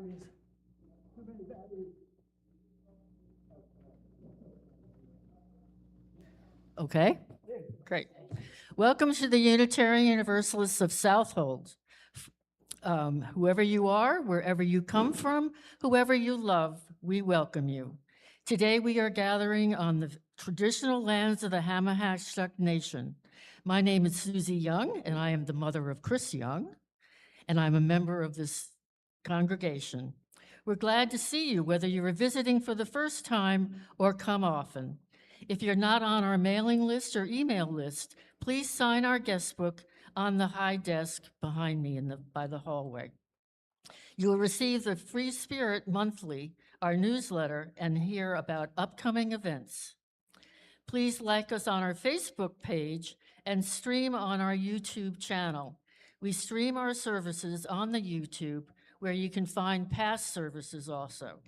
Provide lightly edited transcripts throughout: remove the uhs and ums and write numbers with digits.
batteries? How many batteries? Okay, great. Welcome to the Unitarian Universalists of Southold. Whoever you are, wherever you come from, whoever you love, we welcome you. Today we are gathering on the traditional lands of the Hamahashtuck Nation. My name is Susie Young, and I am the mother of Chris Young, and I'm a member of this congregation. We're glad to see you, whether you're visiting for the first time or come often. If you're not on our mailing list or email list, please sign our guest book on the high desk behind me by the hallway. You will receive the Free Spirit Monthly, our newsletter, and hear about upcoming events. Please like us on our Facebook page and stream on our YouTube channel. We stream our services on the YouTube, where you can find past services also.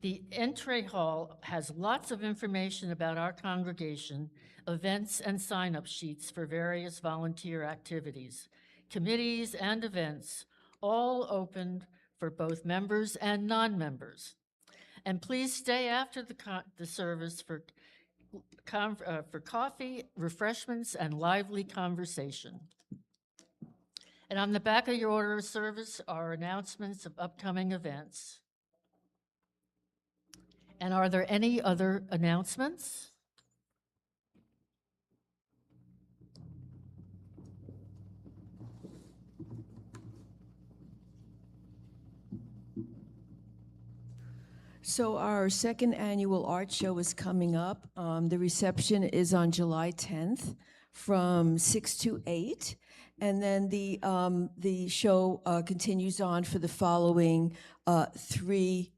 The entry hall has lots of information about our congregation, events, and sign-up sheets for various volunteer activities, committees, and events, all open for both members and non-members. And please stay after the service for coffee, refreshments, and lively conversation. And on the back of your order of service are announcements of upcoming events. And are there any other announcements? So our second annual art show is coming up. The reception is on July 10th from 6 to 8. And then the show continues on for the following 3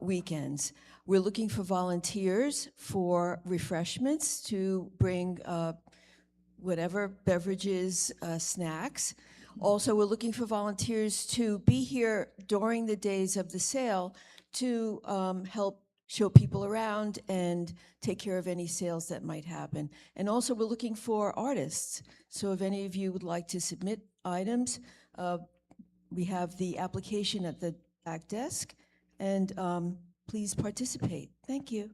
weekends. We're looking for volunteers for refreshments to bring whatever beverages, snacks. Also, we're looking for volunteers to be here during the days of the sale to help show people around and take care of any sales that might happen. And also, we're looking for artists. So if any of you would like to submit items, we have the application at the back desk, and please participate. Thank you.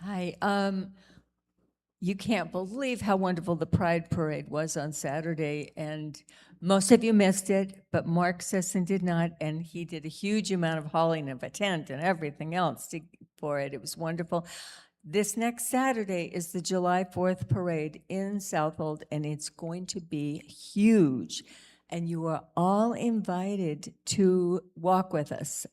Hi. You can't believe how wonderful the Pride Parade was on Saturday, and most of you missed it, but Mark Sisson did not, and he did a huge amount of hauling of a tent and everything else for it. It was wonderful. This next Saturday is the July 4th parade in Southold, and it's going to be huge. And you are all invited to walk with us.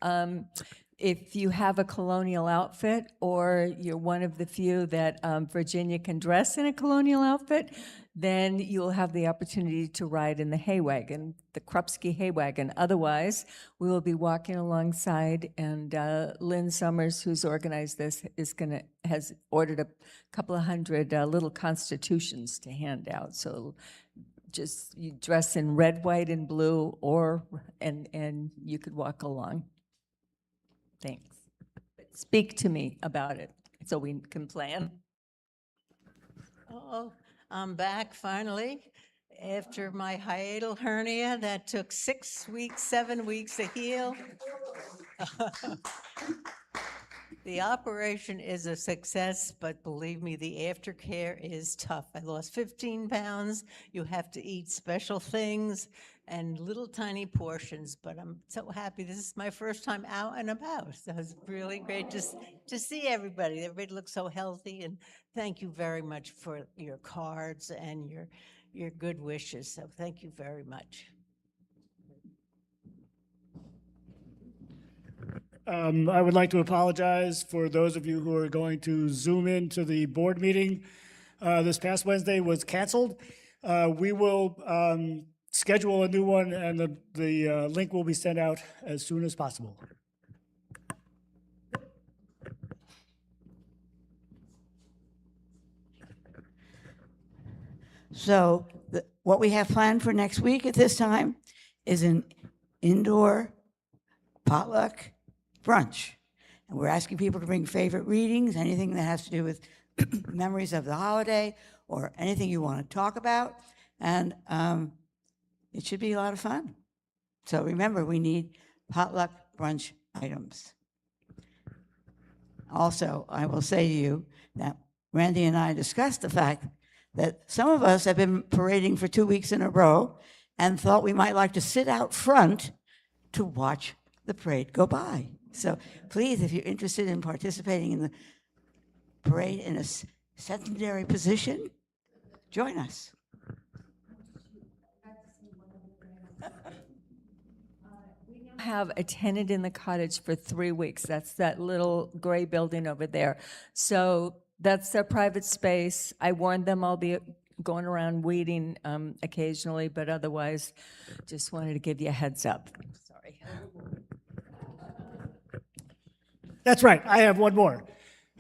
If you have a colonial outfit, or you're one of the few that Virginia can dress in a colonial outfit, then you'll have the opportunity to ride in the hay wagon, the Krupski hay wagon. Otherwise, we will be walking alongside, and Lynn Summers, who's organized this, has ordered a couple of hundred little constitutions to hand out. So just you dress in red, white, and blue, and you could walk along. Thanks. Speak to me about it so we can plan. Oh, I'm back finally after my hiatal hernia that took 6 weeks, 7 weeks to heal. The operation is a success, but believe me, the aftercare is tough. I lost 15 pounds. You have to eat special things and little tiny portions, but I'm so happy. This is my first time out and about. So it's really great to see everybody. Everybody looks so healthy, and thank you very much for your cards and your good wishes. So thank you very much. I would like to apologize for those of you who are going to Zoom in to the board meeting. This past Wednesday was canceled. We will schedule a new one, and the link will be sent out as soon as possible. So what we have planned for next week at this time is an indoor potluck brunch. And we're asking people to bring favorite readings, anything that has to do with memories of the holiday or anything you want to talk about. And it should be a lot of fun. So remember, we need potluck brunch items. Also, I will say to you that Randy and I discussed the fact that some of us have been parading for 2 weeks in a row and thought we might like to sit out front to watch the parade go by. So please, if you're interested in participating in the parade in a secondary position, join us. Have a tenant in the cottage for 3 weeks. That's that little gray building over there. So that's their private space. I warned them I'll be going around weeding occasionally, but otherwise, just wanted to give you a heads up. Sorry. That's right. I have one more.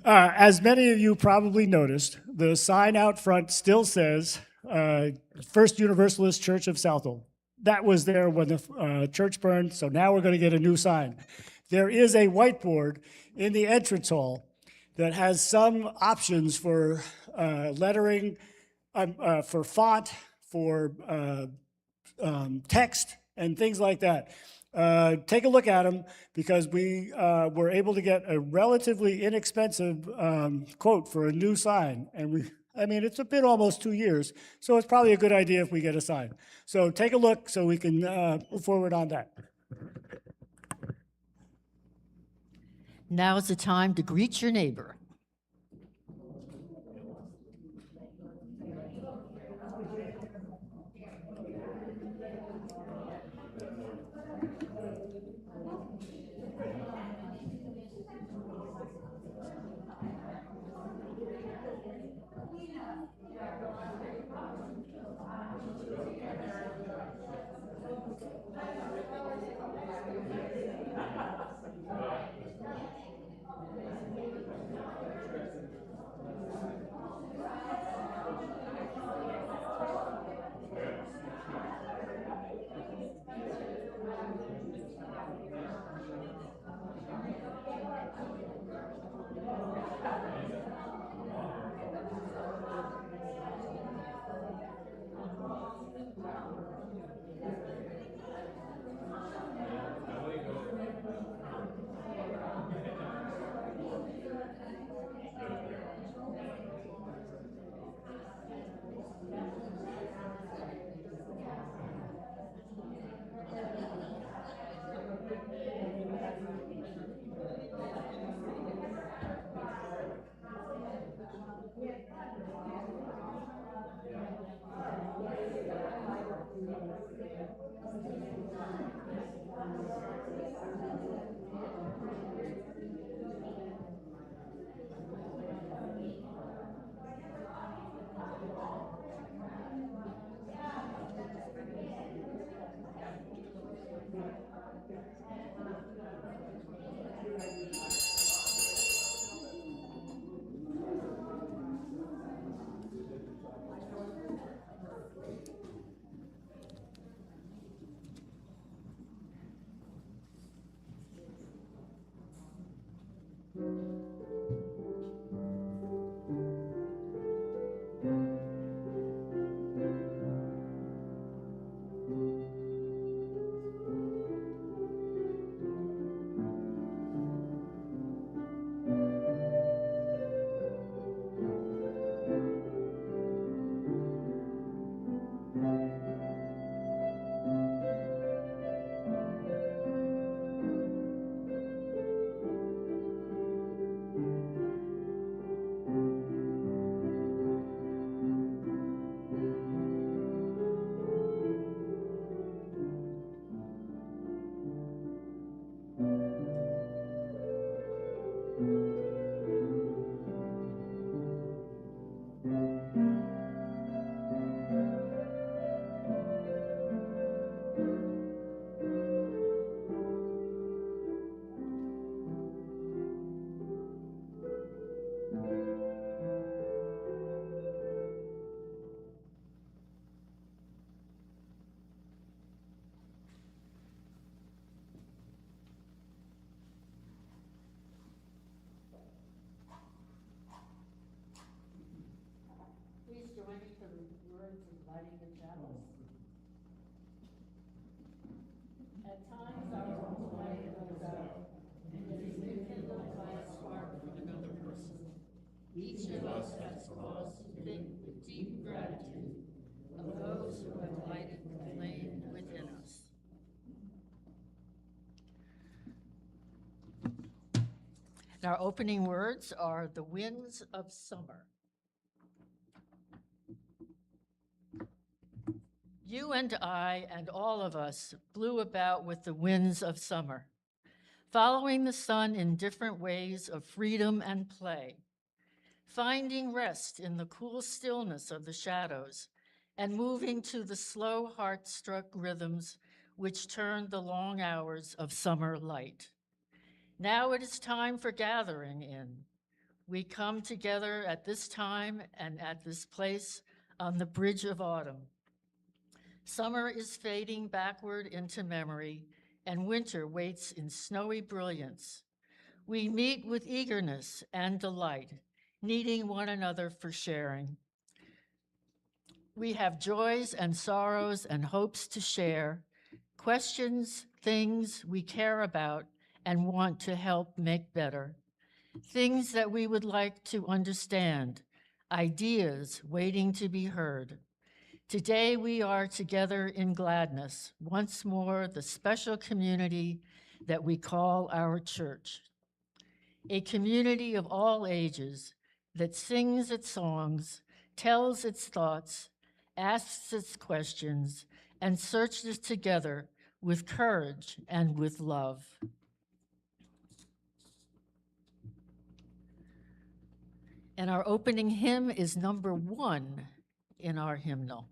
As many of you probably noticed, the sign out front still says First Universalist Church of Southold. That was there when the church burned, so now we're going to get a new sign. There is a whiteboard in the entrance hall that has some options for lettering, for font, for text, and things like that. Take a look at them because we were able to get a relatively inexpensive quote for a new sign. And it's been almost 2 years, so it's probably a good idea if we get a sign. So take a look so we can move forward on that. Now is the time to greet your neighbor. words of lighting the chalice. At times our own light goes out, and it is rekindled by a spark from another person. Each of us has cause to think with deep gratitude of those who have lighted the flame within us. And our opening words are the winds of summer. You and I and all of us blew about with the winds of summer, following the sun in different ways of freedom and play, finding rest in the cool stillness of the shadows, and moving to the slow heart-struck rhythms which turned the long hours of summer light. Now it is time for gathering in. We come together at this time and at this place on the bridge of autumn. Summer is fading backward into memory, and winter waits in snowy brilliance. We meet with eagerness and delight, needing one another for sharing. We have joys and sorrows and hopes to share, questions, things we care about and want to help make better, things that we would like to understand, ideas waiting to be heard. Today we are together in gladness, once more the special community that we call our church. A community of all ages that sings its songs, tells its thoughts, asks its questions, and searches together with courage and with love. And our opening hymn is number 1 in our hymnal.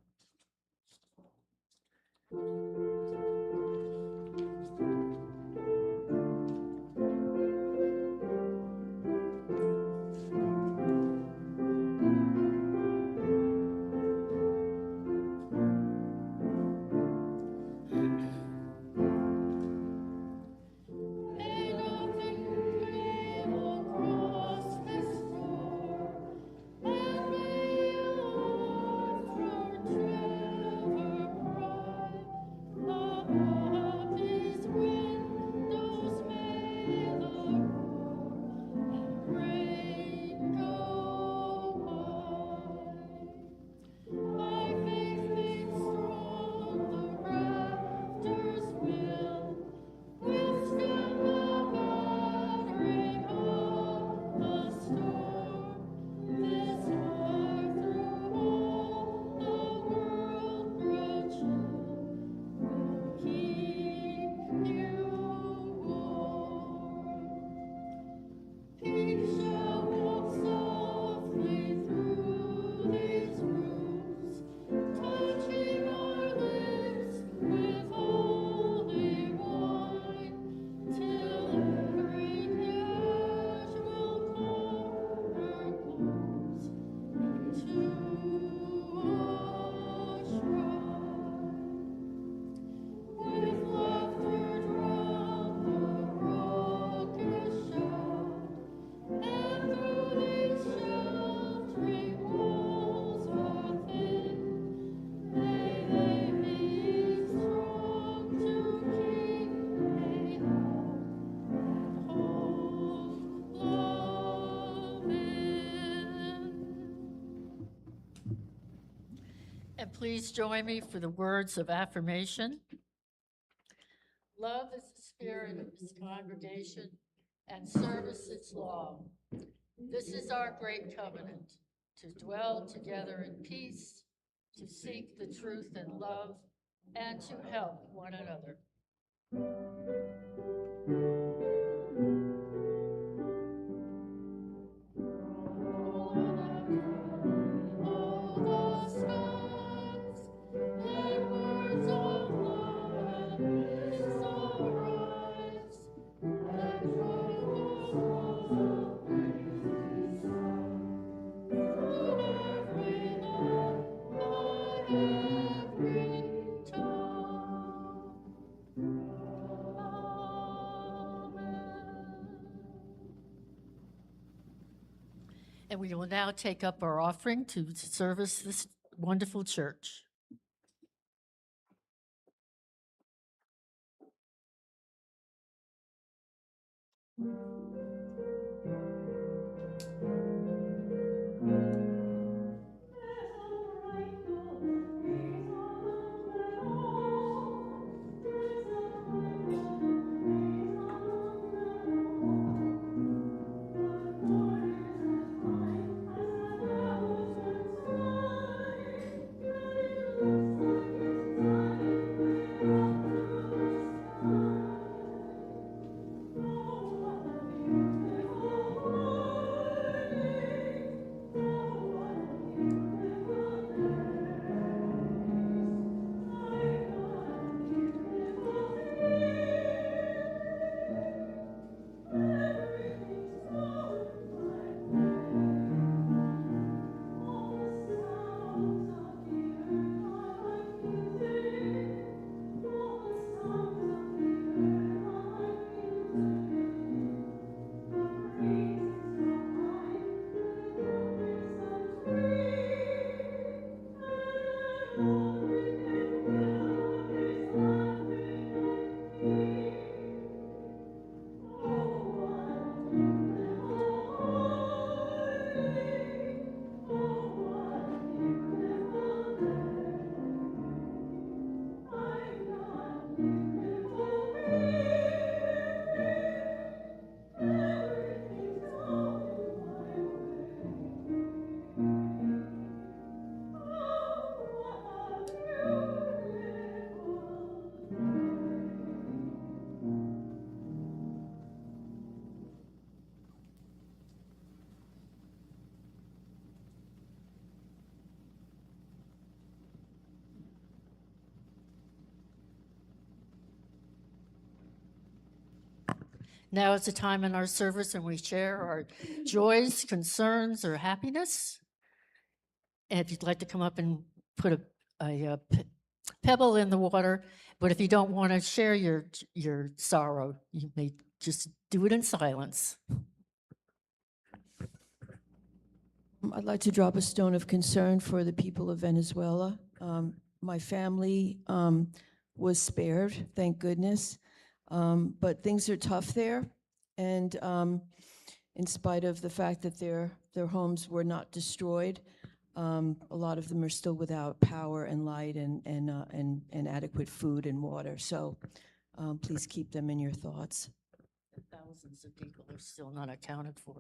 And please join me for the words of affirmation. Love is the spirit of this congregation, and service its law. This is our great covenant, to dwell together in peace, to seek the truth and love, and to help one another. And we will now take up our offering to service this wonderful church. Now is the time in our service when we share our joys, concerns, or happiness. And if you'd like to come up and put a pebble in the water, but if you don't want to share your sorrow, you may just do it in silence. I'd like to drop a stone of concern for the people of Venezuela. My family was spared, thank goodness. But things are tough there. And in spite of the fact that their homes were not destroyed, a lot of them are still without power and light and adequate food and water. So please keep them in your thoughts. Thousands of people are still not accounted for.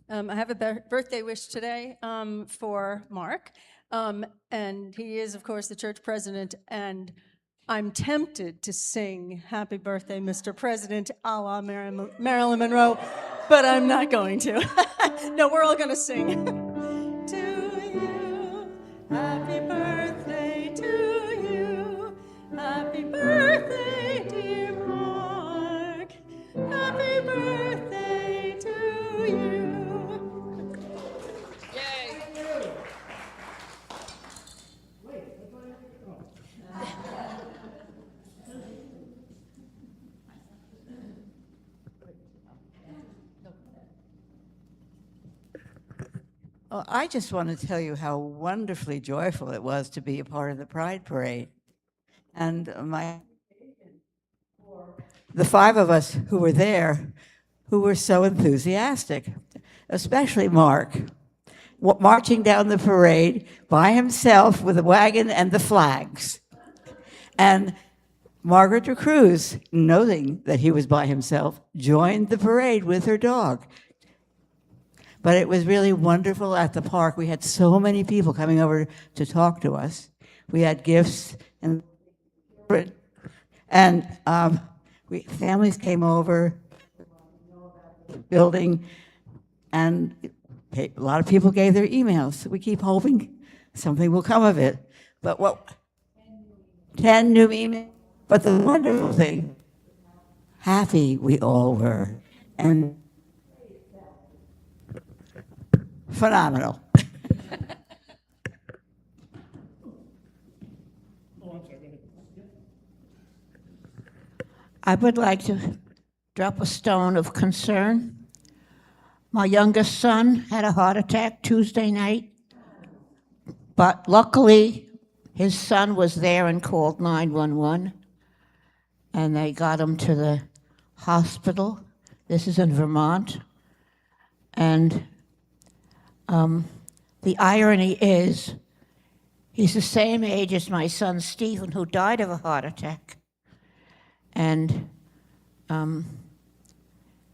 I have a birthday wish today for Mark. And he is, of course, the church president. And I'm tempted to sing Happy Birthday, Mr. President, a la Marilyn Monroe, but I'm not going to. No, we're all going to sing. To you, happy birthday to you. Happy birthday, dear Mark. Happy birthday to you. Well, I just want to tell you how wonderfully joyful it was to be a part of the Pride Parade. And the five of us who were there, who were so enthusiastic, especially Mark, marching down the parade by himself with the wagon and the flags. And Margaret de Cruz, noting that he was by himself, joined the parade with her dog. But it was really wonderful at the park. We had so many people coming over to talk to us. We had gifts and families came over, building, and a lot of people gave their emails. We keep hoping something will come of it. But 10 new emails. But the wonderful thing, happy we all were, and phenomenal. I would like to drop a stone of concern. My youngest son had a heart attack Tuesday night, but luckily his son was there and called 911, and they got him to the hospital. This is in Vermont. And the irony is, he's the same age as my son Stephen, who died of a heart attack. And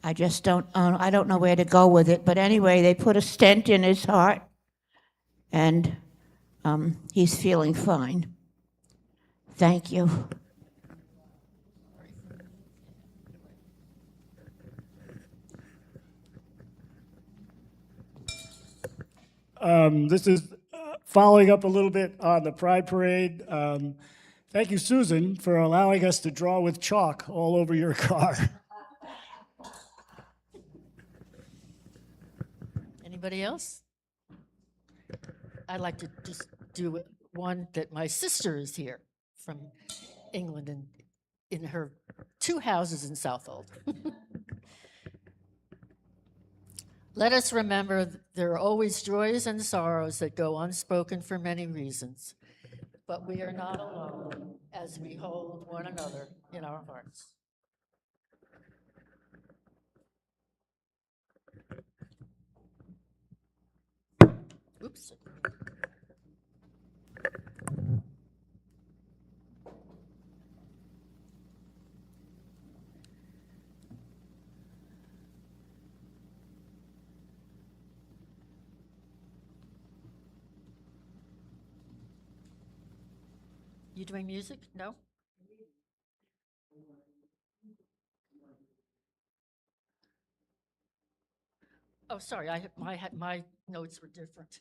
I just I don't know where to go with it. But anyway, they put a stent in his heart, and he's feeling fine. Thank you. This is following up a little bit on the Pride Parade. Thank you, Susan, for allowing us to draw with chalk all over your car. Anybody else? I'd like to just do one that my sister is here from England and in her 2 houses in Southold. Let us remember there are always joys and sorrows that go unspoken for many reasons, but we are not alone as we hold one another in our hearts. Oops. You doing music? No? Oh, sorry, my notes were different.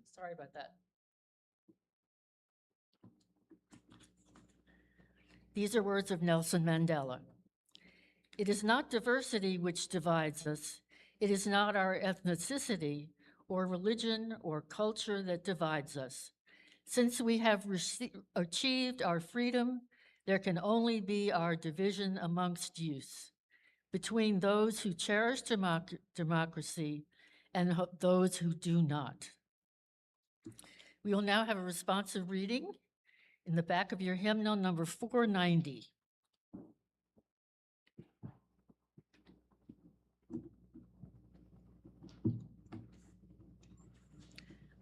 Sorry about that. These are words of Nelson Mandela. It is not diversity which divides us. It is not our ethnicity or religion or culture that divides us. Since we have achieved our freedom, there can only be our division amongst youth, between those who cherish democracy and those who do not. We will now have a responsive reading in the back of your hymnal, number 490.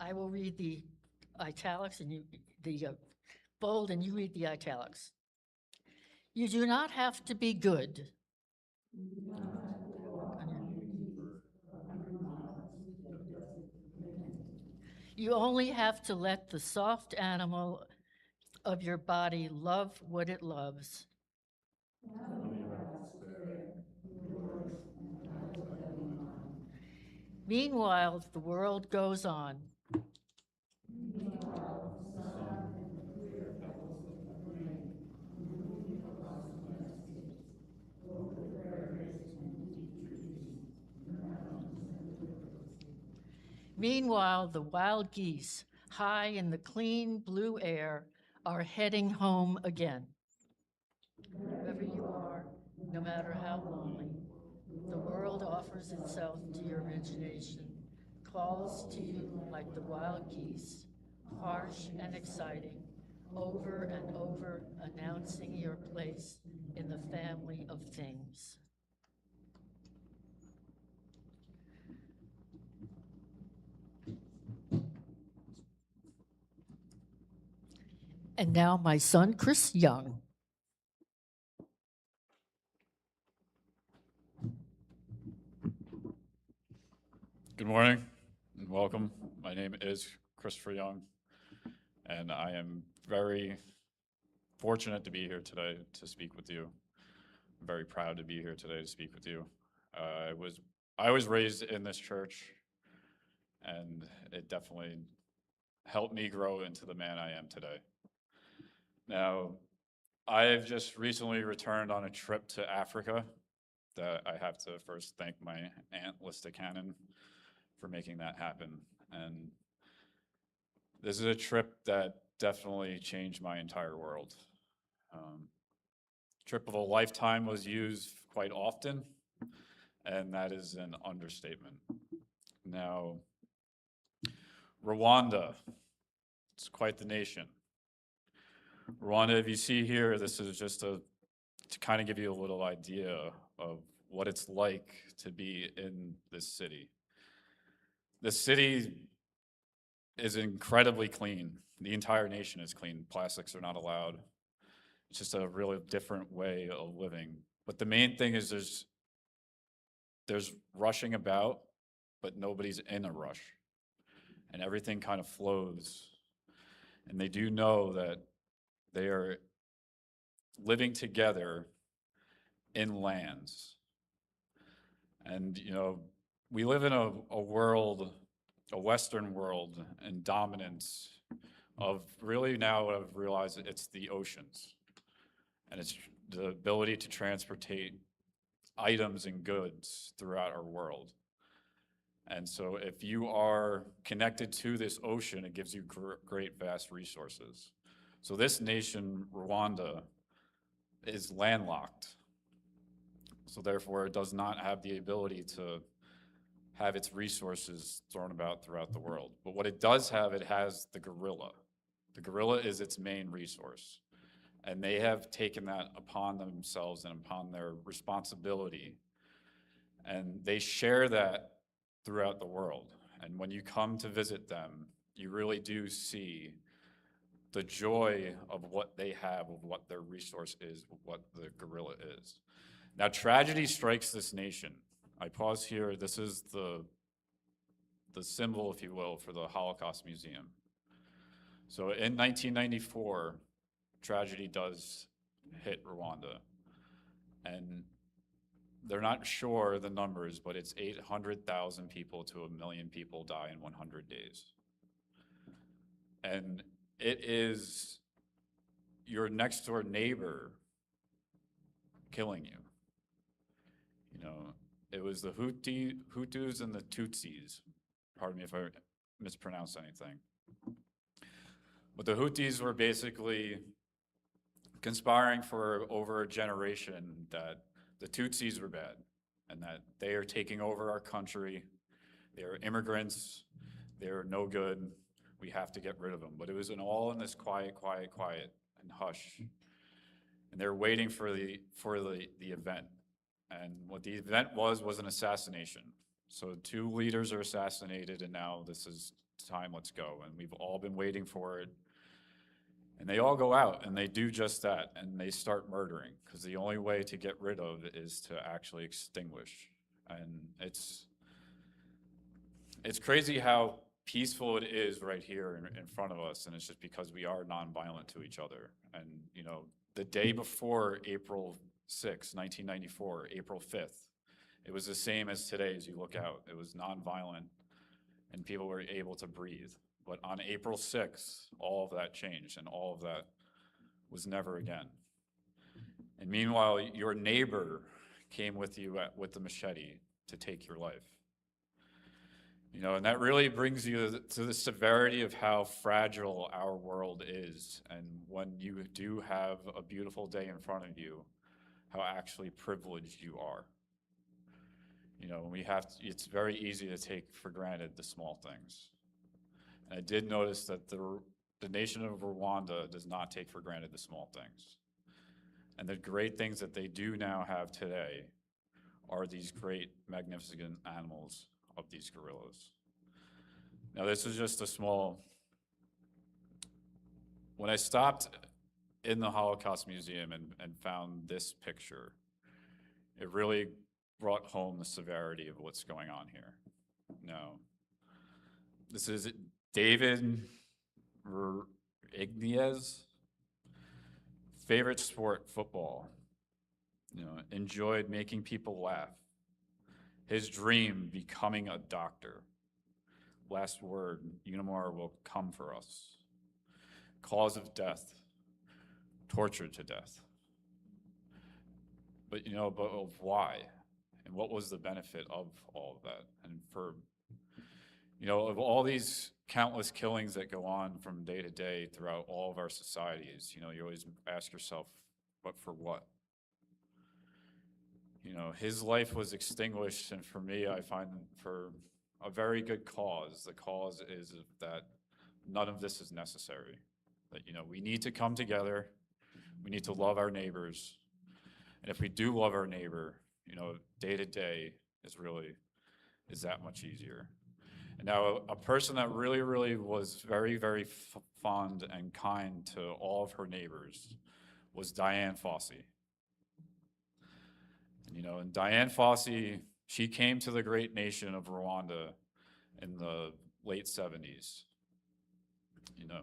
I will read the italics and the bold, and you read the italics. You do not have to be good. You only have to let the soft animal of your body love what it loves. Meanwhile, the world goes on. Meanwhile, the wild geese, high in the clean blue air, are heading home again. Wherever you are, no matter how lonely, the world offers itself to your imagination, calls to you like the wild geese, harsh and exciting, over and over announcing your place in the family of things. And now my son, Chris Young. Good morning and welcome. My name is Christopher Young, and I am very fortunate to be here today to speak with you. I'm very proud to be here today to speak with you. I was raised in this church, and it definitely helped me grow into the man I am today. Now, I've just recently returned on a trip to Africa that I have to first thank my aunt, Lista Cannon, for making that happen. And this is a trip that definitely changed my entire world. Trip of a lifetime was used quite often, and that is an understatement. Now, Rwanda, it's quite the nation. Rwanda, if you see here, this is just to kind of give you a little idea of what it's like to be in this city. This city is incredibly clean. The entire nation is clean. Plastics are not allowed. It's just a really different way of living. But the main thing is there's rushing about, but nobody's in a rush. And everything kind of flows. And they do know that they are living together in lands. And, you know, we live in a world, a Western world, and dominance of really now what I've realized it's the oceans. And it's the ability to transportate items and goods throughout our world. And so if you are connected to this ocean, it gives you great vast resources. So this nation, Rwanda, is landlocked. So therefore, it does not have the ability to have its resources thrown about throughout the world. But what it does have, it has the gorilla. The gorilla is its main resource. And they have taken that upon themselves and upon their responsibility. And they share that throughout the world. And when you come to visit them, you really do see the joy of what they have, of what their resource is, of what the gorilla is. Now, tragedy strikes this nation. I pause here. This is the symbol, if you will, for the Holocaust Museum. So in 1994, tragedy does hit Rwanda. And they're not sure the numbers, but it's 800,000 people to 1 million people die in 100 days. And it is your next door neighbor killing you. You know, it was the Hutus and the Tutsis. Pardon me if I mispronounce anything. But the Houthis were basically conspiring for over a generation that the Tutsis were bad and that they are taking over our country. They are immigrants. They are no good. We have to get rid of them. But it was all in this quiet, and hush. And they're waiting for the event. And what the event was an assassination. So 2 leaders are assassinated, and now this is time, let's go. And we've all been waiting for it. And they all go out and they do just that, and they start murdering, because the only way to get rid of it is to actually extinguish. And it's crazy how peaceful it is right here in front of us, and it's just because we are nonviolent to each other. And, you know, the day before April 6, 1994, April 5th, it was the same as today as you look out. It was nonviolent, and people were able to breathe. But on April 6th, all of that changed, and all of that was never again. And meanwhile, your neighbor came with you with the machete to take your life. You know, and that really brings you to the severity of how fragile our world is. And when you do have a beautiful day in front of you, how actually privileged you are. You know, it's very easy to take for granted the small things. And I did notice that the nation of Rwanda does not take for granted the small things. And the great things that they do now have today are these great, magnificent animals of these gorillas. Now, this is just a small. When I stopped in the Holocaust Museum and found this picture, it really brought home the severity of what's going on here. Now, this is David Igniez. Favorite sport, football. You know, enjoyed making people laugh. His dream, becoming a doctor. Last word, Unimar will come for us. Cause of death, tortured to death. But you know, but of why? And what was the benefit of all of that? And for, you know, of all these countless killings that go on from day to day throughout all of our societies, you know, you always ask yourself, but for what? You know, his life was extinguished, and for me, I find for a very good cause. The cause is that none of this is necessary. That, you know, we need to come together, we need to love our neighbors, and if we do love our neighbor, you know, day to day is that much easier. And now, a person that really was very fond and kind to all of her neighbors was Dian Fossey. And, you know, and Dian Fossey, she came to the great nation of Rwanda in the late 70s, you know,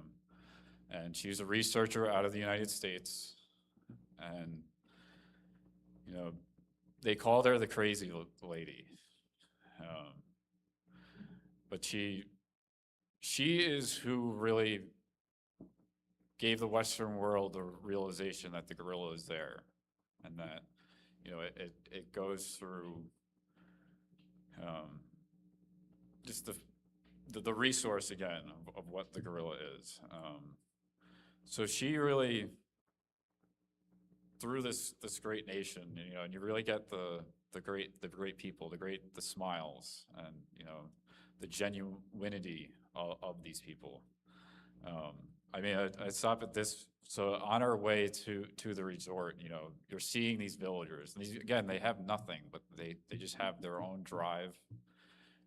and she's a researcher out of the United States. And, you know, they called her the crazy lady. But she is who really gave the Western world the realization that the gorilla is there, and that, you know, it goes through just the resource again of what the gorilla is. So she really, through this great nation, you know, and you really get the great people, the smiles, and, you know, the genuinity of these people. I mean, I stop at this. So on our way to the resort, you know, you're seeing these villagers. And these, again, they have nothing, but they just have their own drive.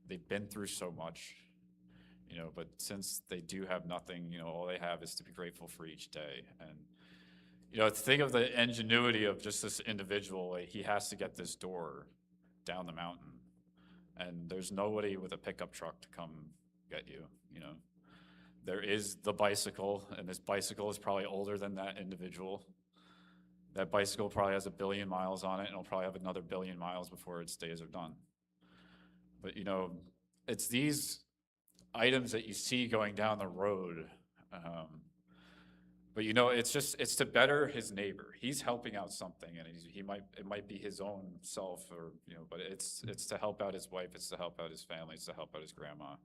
They've been through so much, you know, but since they do have nothing, you know, all they have is to be grateful for each day. And, you know, think of the ingenuity of just this individual. Like, he has to get this door down the mountain, and there's nobody with a pickup truck to come get you, you know. There is the bicycle, and this bicycle is probably older than that individual. That bicycle probably has 1 billion miles on it, and it'll probably have another 1 billion miles before its days are done. But, you know, it's these items that you see going down the road. But, you know, it's to better his neighbor. He's helping out something, and it might be his own self, or, you know, but it's to help out his wife, it's to help out his family, it's to help out his grandma.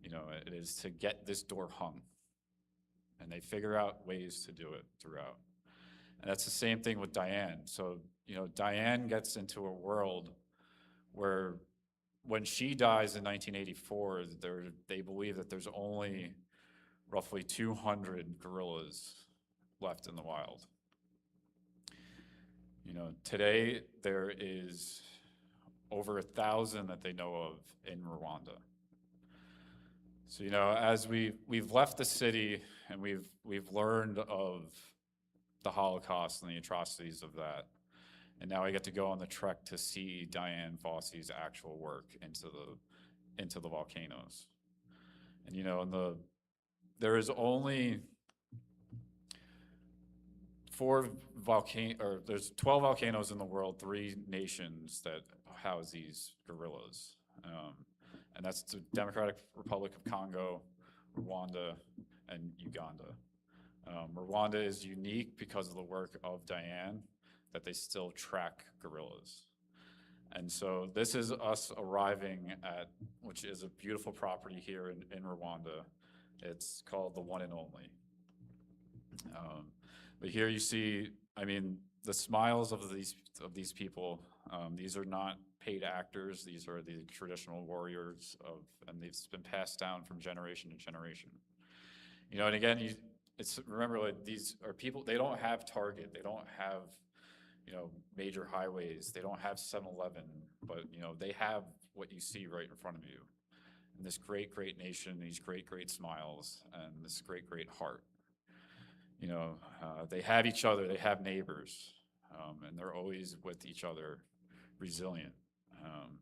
You know, it is to get this door hung, and they figure out ways to do it throughout. And that's the same thing with Dian. So, you know, Dian gets into a world where when she dies in 1984, they believe that there's only roughly 200 gorillas left in the wild. You know, today there is over 1,000 that they know of in Rwanda. So, you know, as we've left the city and we've learned of the Holocaust and the atrocities of that, and now I get to go on the trek to see Dian Fossey's actual work into the volcanoes. And, you know, there is only there's 12 volcanoes in the world, 3 nations that house these gorillas. And that's the Democratic Republic of Congo, Rwanda, and Uganda. Rwanda is unique because of the work of Dian, that they still track gorillas. And so this is us arriving at, which is a beautiful property here in Rwanda. It's called the One and Only. But here you see, I mean, the smiles of these people. These are not paid actors. These are the traditional warriors and they've been passed down from generation to generation. You know, and again, remember, like, these are people. They don't have Target. They don't have, you know, major highways. They don't have 7-Eleven. But, you know, they have what you see right in front of you. And this great nation, these great smiles, and this great heart. You know, they have each other, they have neighbors, and they're always with each other, resilient.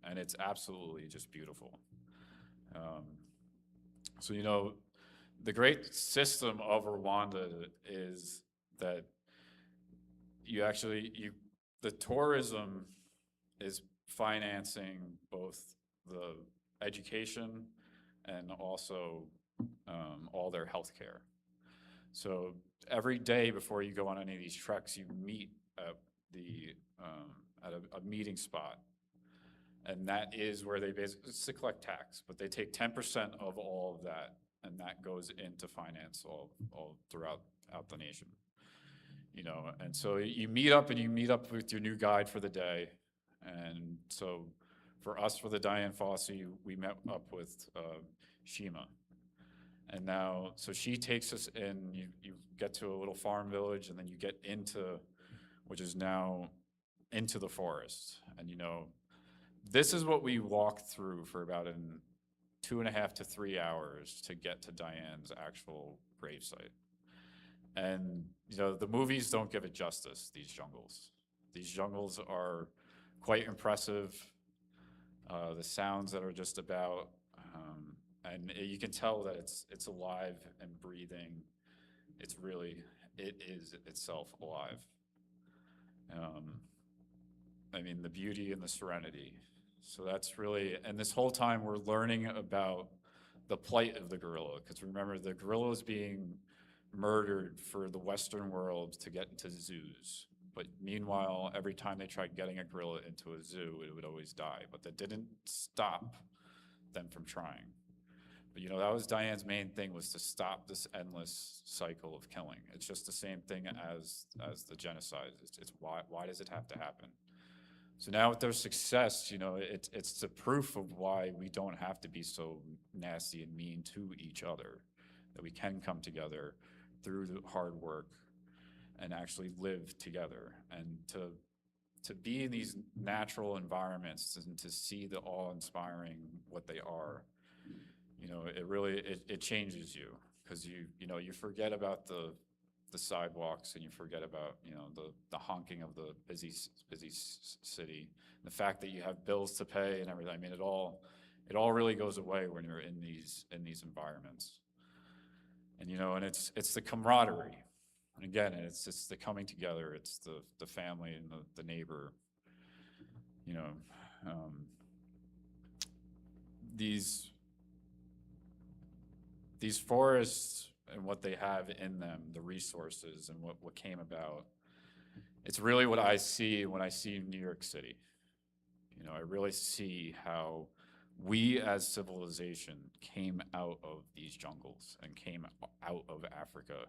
And it's absolutely just beautiful. So, you know, the great system of Rwanda is that the tourism is financing both the education and also all their health care. So every day before you go on any of these treks, you meet at a meeting spot, and that is where they basically, it's to collect tax, but they take 10% of all of that, and that goes into finance all throughout the nation. You know, and so you meet up with your new guide for the day, And so for us, for the Diane Fossey, we met up with Shima. And now, so she takes us in, you get to a little farm village, and then you get into, which is now into the forest. And this is what we walked through for about 2.5 to 3 hours to get to Diane's actual gravesite. And, the movies don't give it justice, these jungles. These jungles are quite impressive. The sounds that are just about, and you can tell that it's alive and breathing. It is itself alive. I mean, the beauty and the serenity. So that's really, and this whole time we're learning about the plight of the gorilla, because remember, the gorilla is being murdered for the Western world to get into zoos. But meanwhile, every time they tried getting a gorilla into a zoo, it would always die. But that didn't stop them from trying. But that was Diane's main thing, was to stop this endless cycle of killing. It's just the same thing as the genocide. It's why does it have to happen? So now with their success, it's the proof of why we don't have to be so nasty and mean to each other, that we can come together through the hard work and actually live together, and to be in these natural environments and to see the awe-inspiring what they are. It really it changes you, because you forget about the sidewalks, and you forget about the honking of the busy city, the fact that you have bills to pay and everything. I mean, it all really goes away when you're in these environments. And and it's the camaraderie, and again, it's the coming together, it's the family and the neighbor. These forests and what they have in them, the resources and what came about, it's really what I see when I see New York City. I really see how we as civilization came out of these jungles and came out of Africa,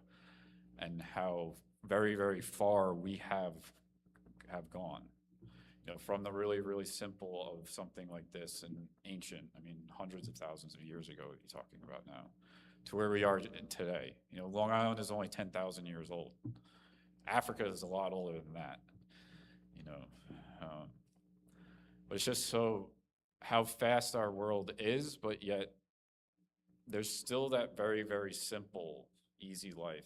and how very, very far we have gone. From the really, really simple of something like this and ancient, I mean, hundreds of thousands of years ago, what you're talking about now, to where we are today. Long Island is only 10,000 years old. Africa is a lot older than that. But it's just so how fast our world is, but yet there's still that very, very simple, easy life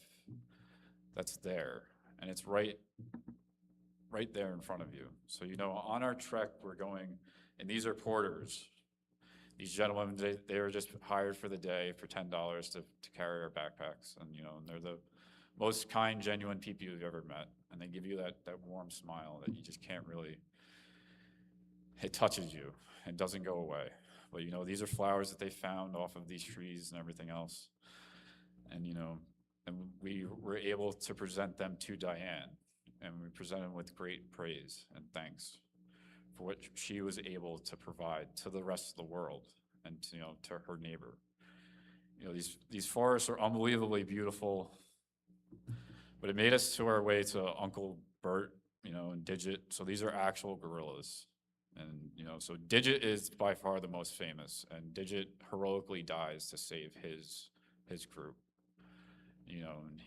that's there, and it's right there in front of you. So on our trek we're going, and these are porters. These gentlemen, they were just hired for the day for $10 to carry our backpacks, and and they're the most kind, genuine people you've ever met, and they give you that warm smile that you just can't really. It touches you and doesn't go away. But these are flowers that they found off of these trees and everything else, and and we were able to present them to Diane, and we present them with great praise and thanks for what she was able to provide to the rest of the world and to her neighbor. These forests are unbelievably beautiful, but it made us to our way to Uncle Bert, and Digit. So these are actual gorillas. And, so Digit is by far the most famous, and Digit heroically dies to save his group. And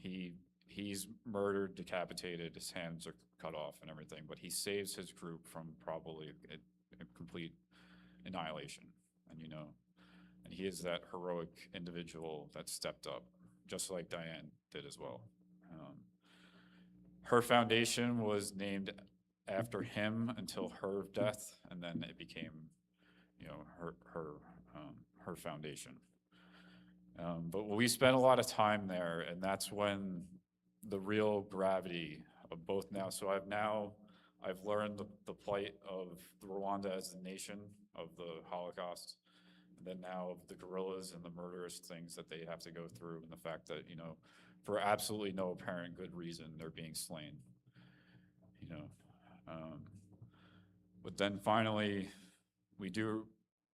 he's murdered, decapitated, his hands are cut off and everything, but he saves his group from probably a complete annihilation. And, and he is that heroic individual that stepped up, just like Diane did as well. Her foundation was named after him until her death, and then it became, her foundation. But we spent a lot of time there, and that's when the real gravity of both now. So I've learned the plight of Rwanda as a nation, of the Holocaust, and then now of the guerrillas and the murderous things that they have to go through, and the fact that for absolutely no apparent good reason they're being slain. But then finally, we do,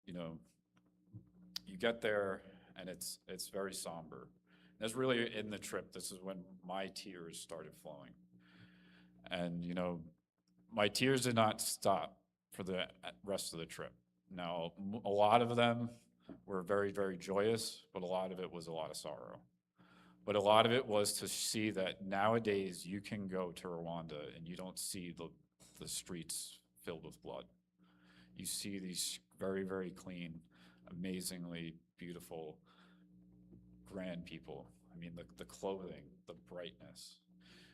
you get there, and it's very somber. That's really in the trip. This is when my tears started flowing. And, my tears did not stop for the rest of the trip. Now, a lot of them were very, very joyous, but a lot of it was a lot of sorrow. But a lot of it was to see that nowadays you can go to Rwanda and you don't see the streets filled with blood. You see these very, very clean, amazingly beautiful, grand people. I mean, the clothing, the brightness.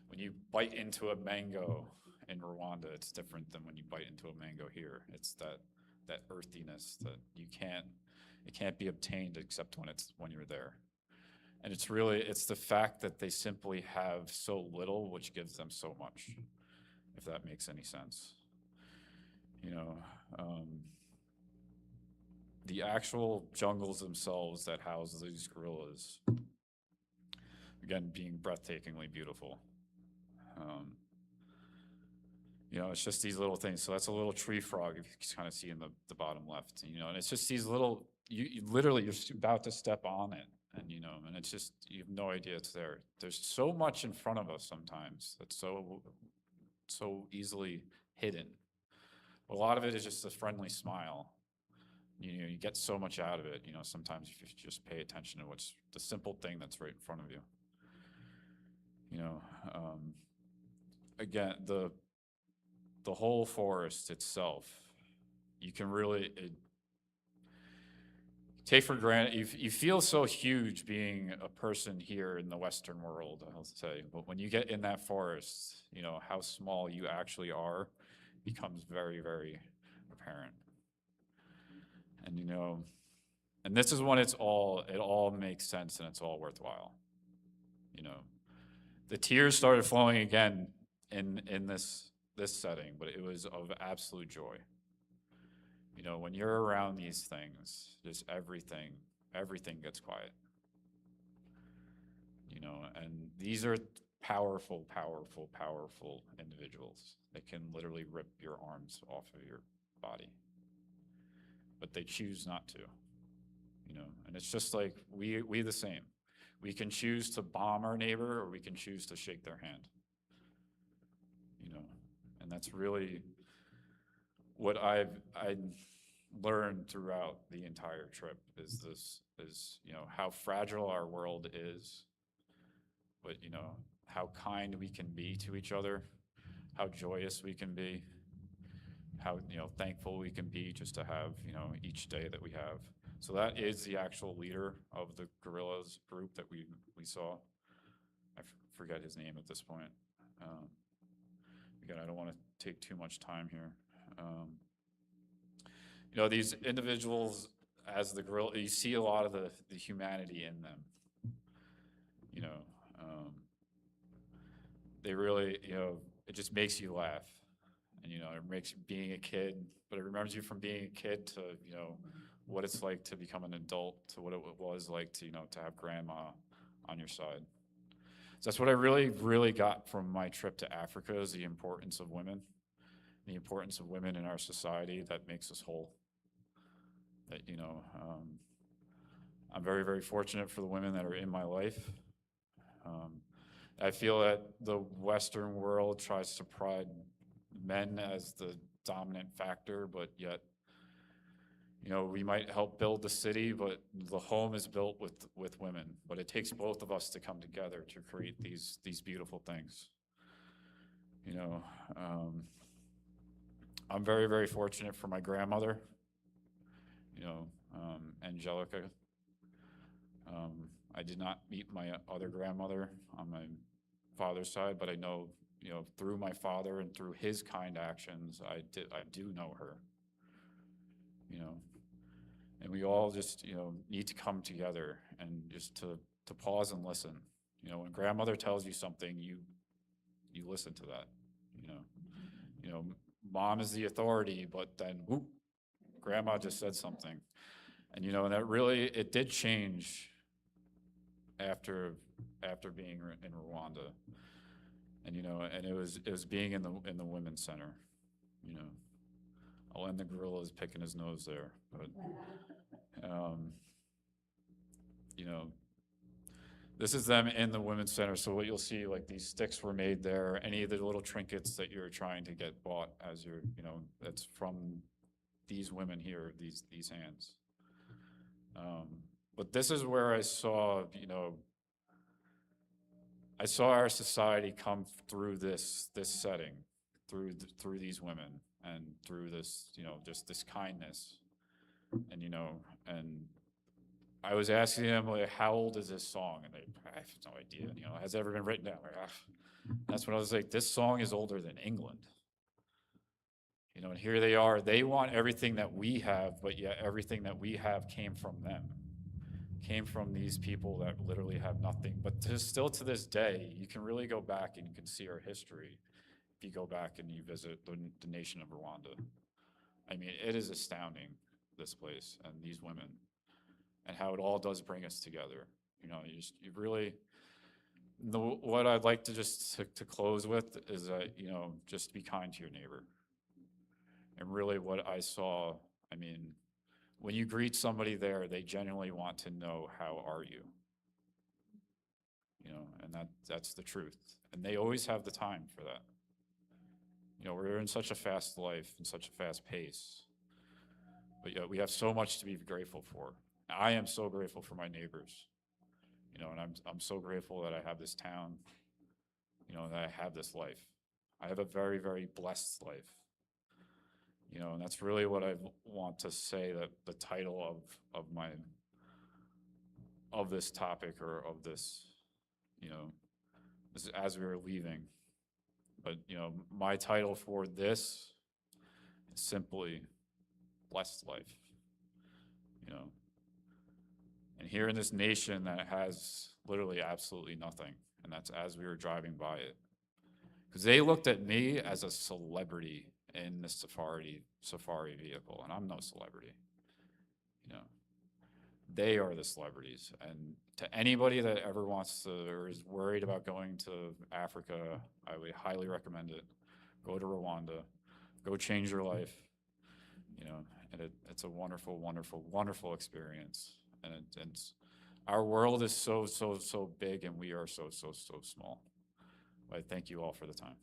When you bite into a mango in Rwanda, it's different than when you bite into a mango here. It's that earthiness that it can't be obtained except when you're there. And it's the fact that they simply have so little, which gives them so much, if that makes any sense. You know, the actual jungles themselves that house these gorillas, again, being breathtakingly beautiful. You know, it's just these little things. So that's a little tree frog, if you can kind of see in the bottom left, you know, and it's just these little, you literally, you're about to step on it. And, you know, and it's just, you have no idea it's there. There's so much in front of us sometimes that's so easily hidden. A lot of it is just a friendly smile. You know, you get so much out of it. You know, sometimes if you just pay attention to what's the simple thing that's right in front of you. You know, again, the whole forest itself, you can really take for granted. You feel so huge being a person here in the Western world, I'll say. But when you get in that forest, you know, how small you actually are becomes very, very apparent. And, you know, and this is when it all makes sense and it's all worthwhile. You know, the tears started flowing again in this setting, but it was of absolute joy. You know, when you're around these things, just everything gets quiet. You know, and these are powerful, powerful, powerful individuals. They can literally rip your arms off of your body. But they choose not to. You know, and it's just like we the same. We can choose to bomb our neighbor or we can choose to shake their hand. You know, and that's really what I learned throughout the entire trip is you know, how fragile our world is, but you know, how kind we can be to each other, how joyous we can be, how, you know, thankful we can be just to have, you know, each day that we have. So that is the actual leader of the gorillas group that we saw. I forget his name at this point. Again, I don't want to take too much time here. You know, these individuals, as the gorilla, you see a lot of the humanity in them. You know, they really, you know, it just makes you laugh. And, you know, it makes being a kid, but it remembers you from being a kid to, you know, what it's like to become an adult, to what it was like to, you know, to have grandma on your side. So that's what I really, really got from my trip to Africa, is the importance of women, the importance of women in our society that makes us whole. That, you know, I'm very, very fortunate for the women that are in my life. I feel that the Western world tries to pride men as the dominant factor, but yet, you know, we might help build the city, but the home is built with women. But it takes both of us to come together to create these beautiful things. You know, I'm very, very fortunate for my grandmother, you know, Angelica. I did not meet my other grandmother on my father's side, but I know, you know, through my father and through his kind actions, I do know her. You know, and we all just, you know, need to come together and just to pause and listen. You know, when grandmother tells you something, you listen to that. You know, mom is the authority, but then whoop, grandma just said something. And, you know, and that really, it did change after being in Rwanda. And, you know, and it was being in the women's center. You know, I'll end the gorillas picking his nose there, but you know, This is them in the Women's Center. So what you'll see, like these sticks were made there, any of the little trinkets that you're trying to get bought as you're, that's from these women here, these hands. But this is where I saw, I saw our society come through this setting, through these women and through this, just this kindness. And, and I was asking them, like, how old is this song? And I have no idea, has it ever been written down? Like, that's when I was like, this song is older than England. And here they are, they want everything that we have, but yet everything that we have came from them. Came from these people that literally have nothing. But still to this day, you can really go back and you can see our history if you go back and you visit the nation of Rwanda. I mean, it is astounding, this place and these women, and how it all does bring us together. You really, what I'd like to just to close with is that, just be kind to your neighbor. And really what I saw, I mean, when you greet somebody there, they genuinely want to know, how are you? And that's the truth. And they always have the time for that. We're in such a fast life and such a fast pace, but yet we have so much to be grateful for. I am so grateful for my neighbors, and I'm so grateful that I have this town, that I have this life. I have a very, very blessed life. And that's really what I want to say, that the title of this topic, or of this, this is as we were leaving. But, my title for this is simply Blessed Life. And here in this nation that has literally absolutely nothing, and that's as we were driving by it. Because they looked at me as a celebrity in this safari vehicle, and I'm no celebrity. They are the celebrities. And to anybody that ever wants to, or is worried about going to Africa, I would highly recommend it. Go to Rwanda, go change your life. And it's a wonderful, wonderful, wonderful experience. And it's our world is so, so, so big, and we are so, so, so small. But I thank you all for the time.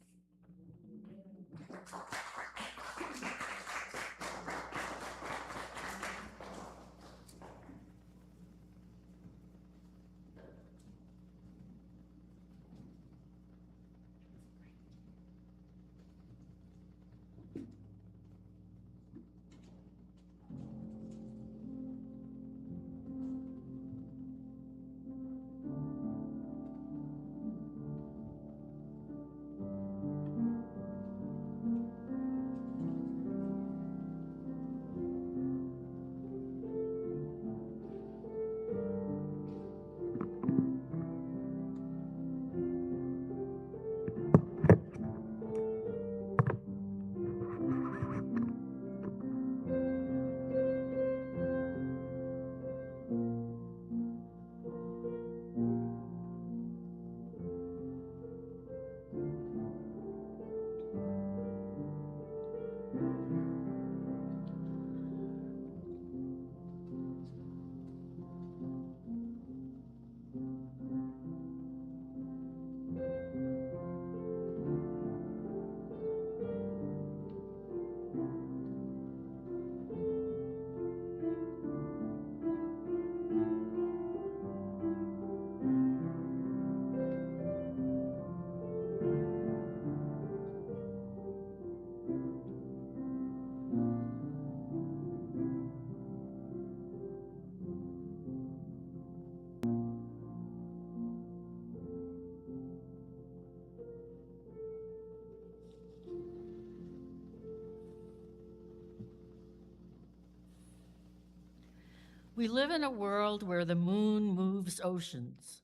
We live in a world where the moon moves oceans,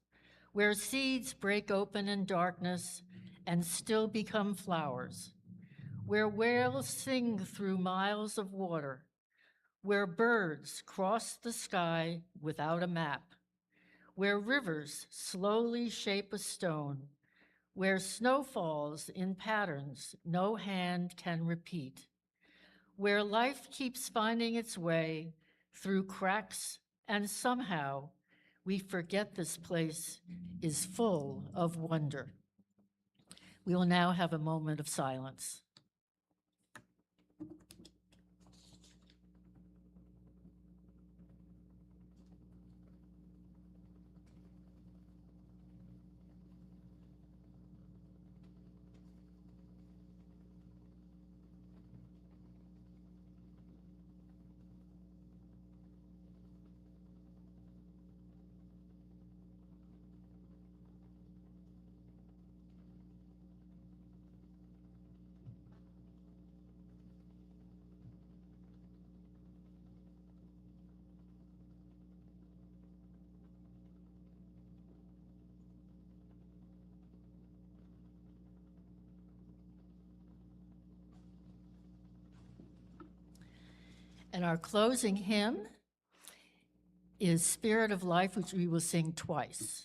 where seeds break open in darkness and still become flowers, where whales sing through miles of water, where birds cross the sky without a map, where rivers slowly shape a stone, where snow falls in patterns no hand can repeat, where life keeps finding its way through cracks, and somehow we forget this place is full of wonder. We will now have a moment of silence. And our closing hymn is Spirit of Life, which we will sing twice.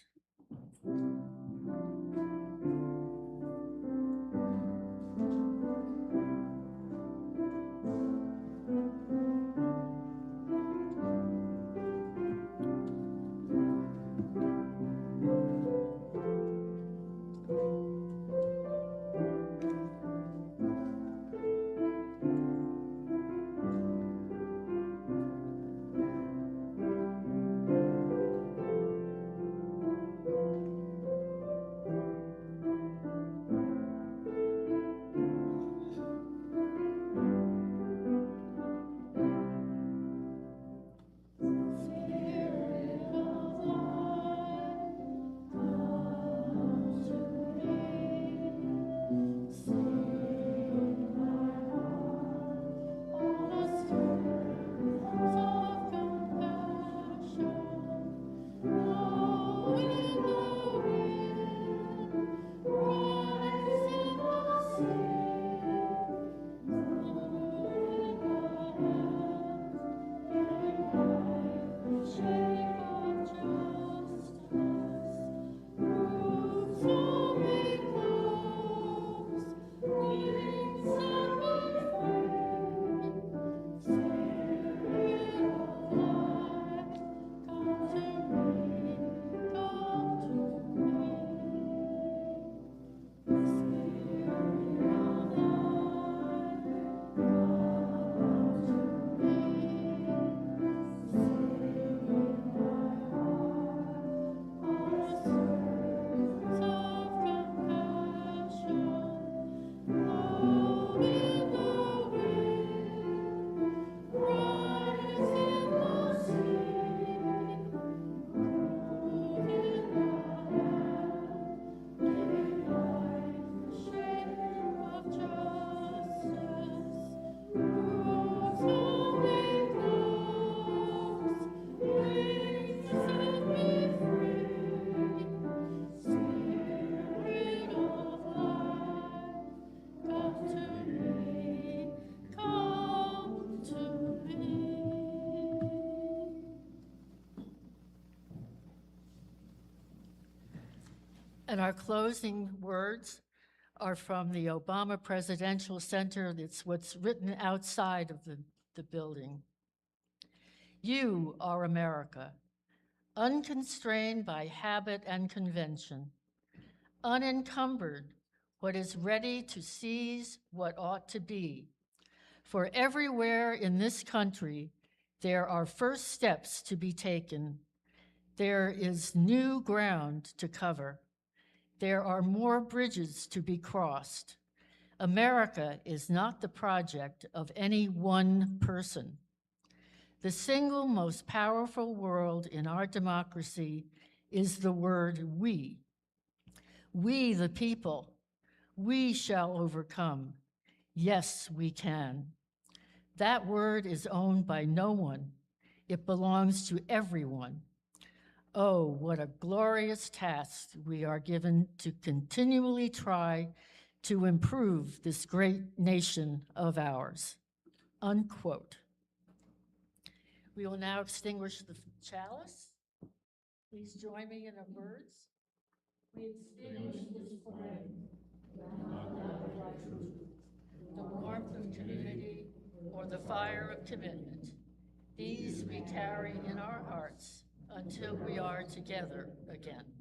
And our closing words are from the Obama Presidential Center. That's what's written outside of the building. You are America, unconstrained by habit and convention, unencumbered what is ready to seize what ought to be. For everywhere in this country, there are first steps to be taken. There is new ground to cover. There are more bridges to be crossed. America is not the project of any one person. The single most powerful word in our democracy is the word we. We, the people, we shall overcome. Yes, we can. That word is owned by no one. It belongs to everyone. Oh, what a glorious task we are given to continually try to improve this great nation of ours. Unquote. We will now extinguish the chalice. Please join me in the words. We extinguish this flame, not love of truth, the warmth of community, or the fire of commitment. These we carry in our hearts until we are together again.